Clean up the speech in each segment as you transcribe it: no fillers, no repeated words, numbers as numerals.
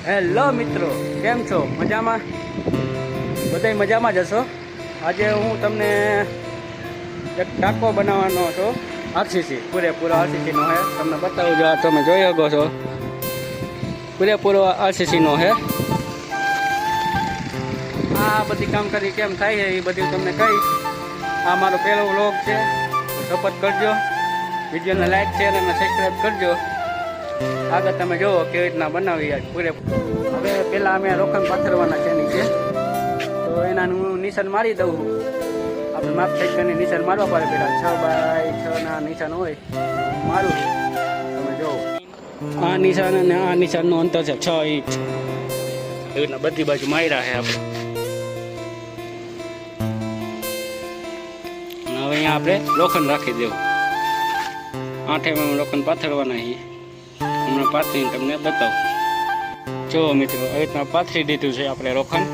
Hello મિત્રો, કેમ છો? મજામાં? બધાય મજામાં જ હશો. આજે હું તમને એક ટાંકો બનાવવાનો હતો. આરસીસી પૂરેપૂરો આરસીસીનો છે. તમને બતાવું જો, તમે જોઈ શકો છો, પૂરેપૂરો આરસીસીનો છે. આ બધી કામગીરી કેમ થાય છે એ બધું તમને કહીશ. આ મારો પહેલો વ્લોગ છે. સપોર્ટ કરજો, વિડીયોને લાઈક શેર અને સબસ્ક્રાઈબ કરજો. આગળ તમે જુઓ કેવી રીતના બનાવી પૂરેપૂરું. હવે પહેલાં અમે રોખણ પાથરવાના છે નીચે, તો એનાનું નિશાન મારી દઉં છું. આપણે માપ સેકન્ડની નિશાન મારવા પડે. પહેલાં 6x6 નિશાન હોય મારું. તમે જુઓ આ નિશાન અને આ નિશાનનું અંતર છે 6 ઇંચ. એવી રીતના બધી બાજુ માર્યા છે આપણે. હવે અહીંયા આપણે લોખંડ રાખી દેવું. 8 mm લોખંડ પાથરવાના છીએ. હમણાં પાથરીને તમને બતાવું. જો મિત્રો, આવી રીતના પાથરી દીધું છે આપણે લોખંડ.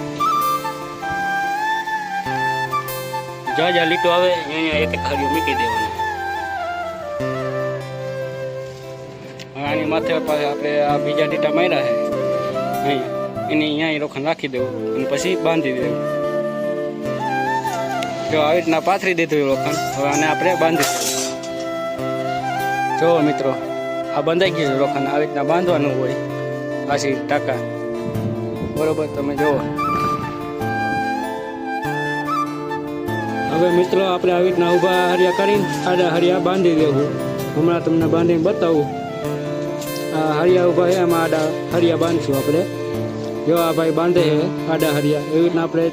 જ્યાં લીટો આવે અહીંયા એક હરિયો મૂકી દેવાનો. આની માથે આપણે આ બીજા લીટા માર્યા છે અહીંયા, એની અહીંયા લોખંડ રાખી દેવું અને પછી બાંધી દેવું. જો આવી રીતના પાથરી દીધું લોખંડ. હવે આને આપણે બાંધી દેવું. જો મિત્રો, આ બંધાઈ ગયું લોખંડ. આવી રીતના બાંધવાનું હોય પાછી ટાંકા. બરોબર, તમે જુઓ. હવે મિત્રો, આપણે આવી રીતના ઊભા હરિયા કરીને આડા હરિયા બાંધી દેવું. હમણાં તમને બાંધીને બતાવું. આ હરિયા ઊભા છે, એમાં આડા હરિયા બાંધશું આપણે. જો આ ભાઈ બાંધે છે આડા હરિયા. એવી રીતના આપણે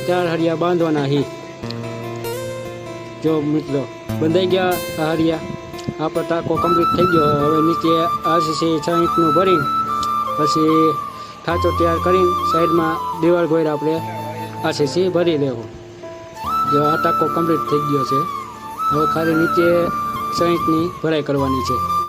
ચાર હરિયા બાંધવાના હી. જો મિત્રો, બંધાઈ ગયા આ હરિયા. આપણો ટાંકો કમ્પ્લીટ થઈ ગયો. હવે નીચે આરસીસી 6 ઇંચનું ભરીને પછી ખાંચો તૈયાર કરીને સાઈડમાં દિવાલ ગોળ આપણે આરસીસી ભરી લેવું. જો આ ટાંકો કમ્પ્લીટ થઈ ગયો છે. હવે ખાલી નીચે 6 ઇંચની ભરાઈ કરવાની છે.